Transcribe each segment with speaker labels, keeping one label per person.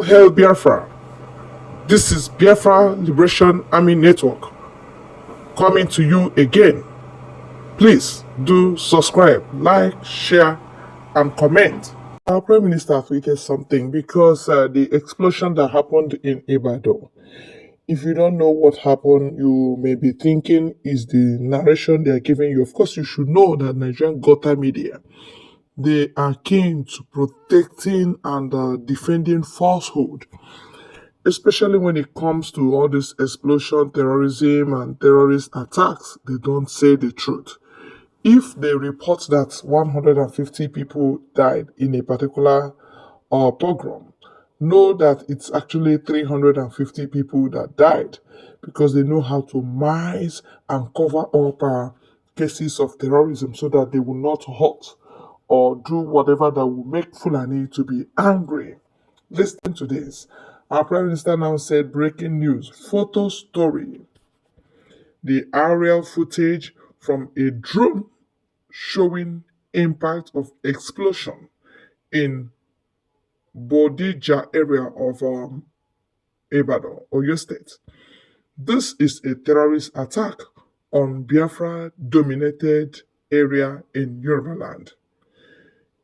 Speaker 1: Hail Biafra! This is Biafra Liberation Army Network coming to you again. Please do subscribe, like, share, and comment. Our Prime Minister tweeted something because the explosion that happened in Ibadan. If you don't know what happened, you may be thinking is the narration they are giving you. Of course, you should know that Nigerian Gota media, they are keen to protecting and defending falsehood, especially when it comes to all this explosion, terrorism, and terrorist attacks. They don't say the truth. If they report that 150 people died in a particular pogrom, know that it's actually 350 people that died, because they know how to mice and cover up cases of terrorism so that they will not hurt or do whatever that will make Fulani to be angry. Listen to this. Our Prime Minister now said, breaking news, photo story. The aerial footage from a drone showing impact of explosion in Bodija area of Ibadan, Oyo State. This is a terrorist attack on Biafra dominated area in Yoruba land.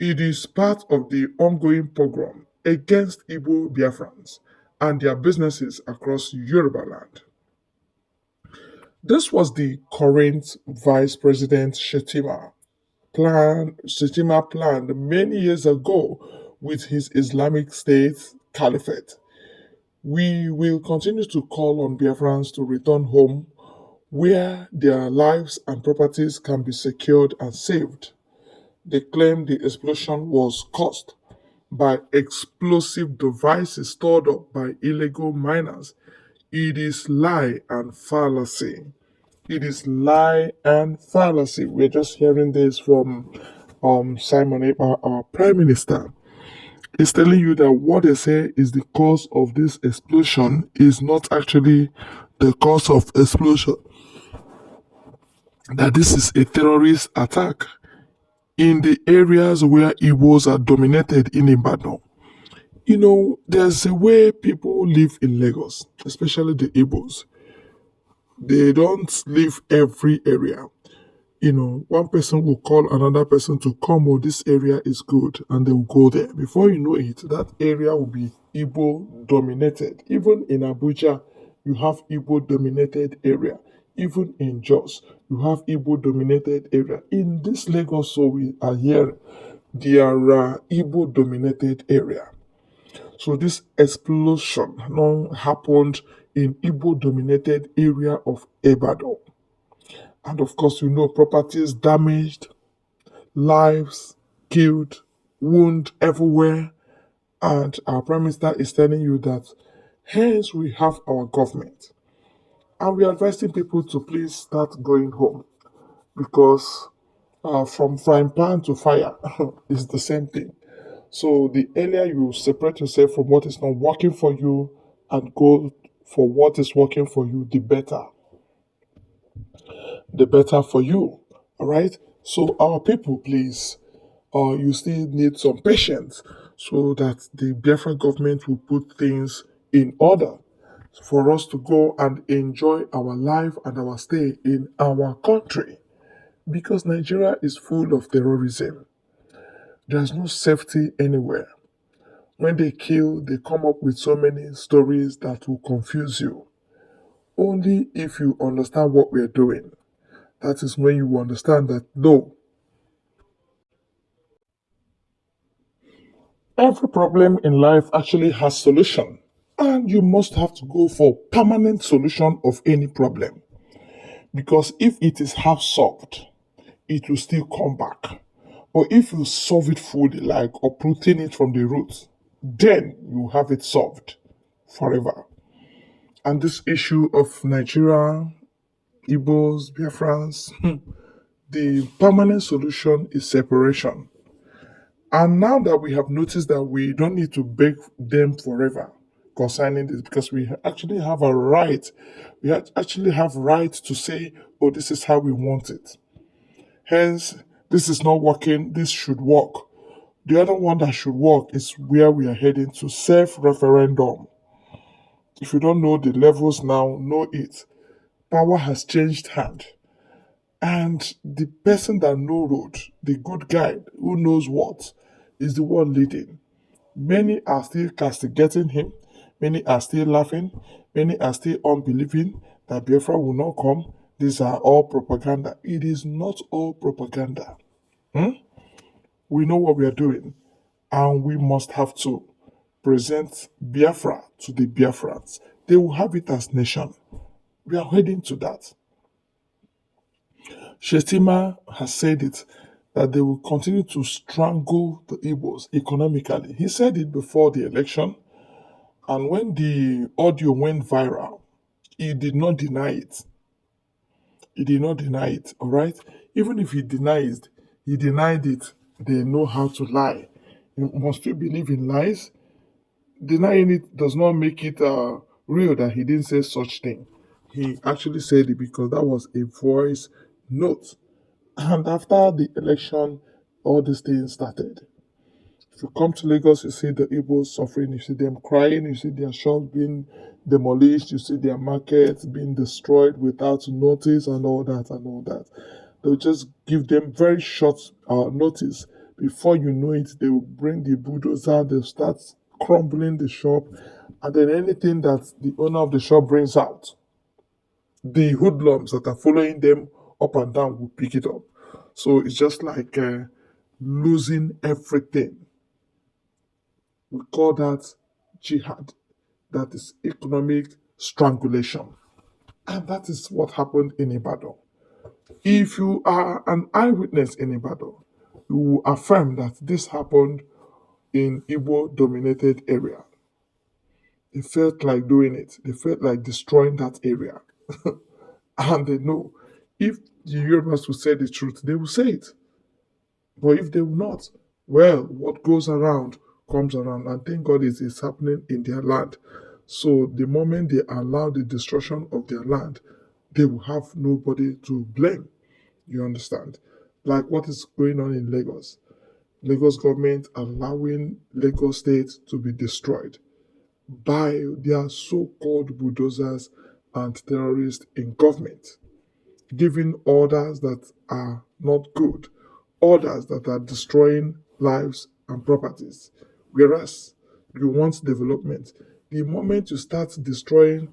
Speaker 1: It is part of the ongoing pogrom against Igbo Biafrans and their businesses across Yoruba land. This was the current Vice President Shetima planned many years ago with his Islamic State Caliphate. We will continue to call on Biafrans to return home where their lives and properties can be secured and saved. They claim the explosion was caused by explosive devices stored up by illegal miners. It is lie and fallacy. It is lie and fallacy. We're just hearing this from Simon Epa, our Prime Minister. He's telling you that what they say is the cause of this explosion is not actually the cause of explosion. That this is a terrorist attack in the areas where Igbos are dominated in Ibadan. You know, there's a way people live in Lagos, especially the Igbos. They don't live every area. You know, one person will call another person to come, oh, this area is good, and they will go there. Before you know it, that area will be Igbo dominated. Even in Abuja, you have Igbo dominated area. Even in Jos, you have Igbo dominated area. In this Lagos, so we are here, there are Igbo dominated area. So this explosion now happened in Igbo dominated area of Ibadan. And of course, you know, properties damaged, lives killed, wound everywhere. And our Prime Minister is telling you that hence we have our government. And we are advising people to please start going home, because from frying pan to fire is the same thing. So the earlier you separate yourself from what is not working for you and go for what is working for you, the better. The better for you. All right. So our people, please, you still need some patience so that the Biafra government will put things in order for us to go and enjoy our life and our stay in our country. Because Nigeria is full of terrorism. There's no safety anywhere. When they kill, they come up with so many stories that will confuse you. Only if you understand what we're doing, that is when you will understand that no, every problem in life actually has solution. And you must have to go for permanent solution of any problem. Because if it is half solved, it will still come back. But if you solve it fully, like uprooting it from the roots, then you have it solved forever. And this issue of Nigeria, Igbos, Biafrans, the permanent solution is separation. And now that we have noticed that we don't need to beg them forever concerning this, because we actually have a right, actually have right to say, oh, this is how we want it. Hence, this is not working, this should work. The other one that should work is where we are heading to self referendum. If you don't know the levels now, know it. Power has changed hand. And the person that know road, the good guide who knows what, is the one leading. Many are still castigating him. Many are still laughing. Many are still unbelieving that Biafra will not come. These are all propaganda. It is not all propaganda. Hmm? We know what we are doing, and we must have to present Biafra to the Biafrans. They will have it as nation. We are heading to that. Shetima has said it that they will continue to strangle the Igbos economically. He said it before the election, and when the audio went viral, he did not deny it. He did not deny it, all right? Even if he denied it, they know how to lie. You must still believe in lies. Denying it does not make it real that he didn't say such thing. He actually said it because that was a voice note. And after the election, all these things started. If you come to Lagos, you see the Igbos suffering, you see them crying, you see their shops being demolished, you see their markets being destroyed without notice and all that and all that. They'll just give them very short notice. Before you know it, they will bring the bulldozer, they'll start crumbling the shop, and then anything that the owner of the shop brings out, the hoodlums that are following them up and down will pick it up. So it's just like losing everything. We call that jihad. That is economic strangulation. And that is what happened in Ibadan. If you are an eyewitness in Ibadan, you will affirm that this happened in Igbo dominated area. They felt like doing it. They felt like destroying that area. And they know if the Yorubas will say the truth, they will say it. But if they will not, well, what goes around comes around. And thank God it's happening in their land. So the moment they allow the destruction of their land, they will have nobody to blame. You understand? Like what is going on in Lagos. Lagos government allowing Lagos state to be destroyed by their so-called bulldozers and terrorists in government, giving orders that are not good, orders that are destroying lives and properties. Whereas you want development. The moment you start destroying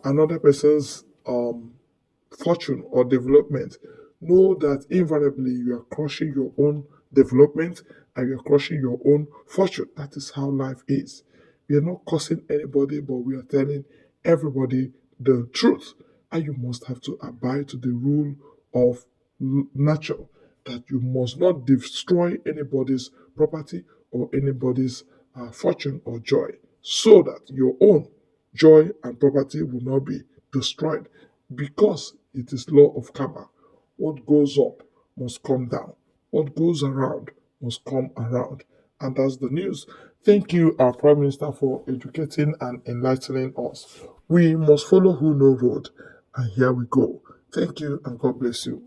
Speaker 1: another person's fortune or development, know that invariably you are crushing your own development and you're crushing your own fortune. That is how life is. We are not cursing anybody, but we are telling everybody the truth. And you must have to abide to the rule of nature that you must not destroy anybody's property or anybody's fortune or joy so that your own joy and property will not be destroyed because it is law of karma. What goes up must come down. What goes around must come around. And that's the news. Thank you, our Prime Minister, for educating and enlightening us. We must follow who know road. And here we go. Thank you and God bless you.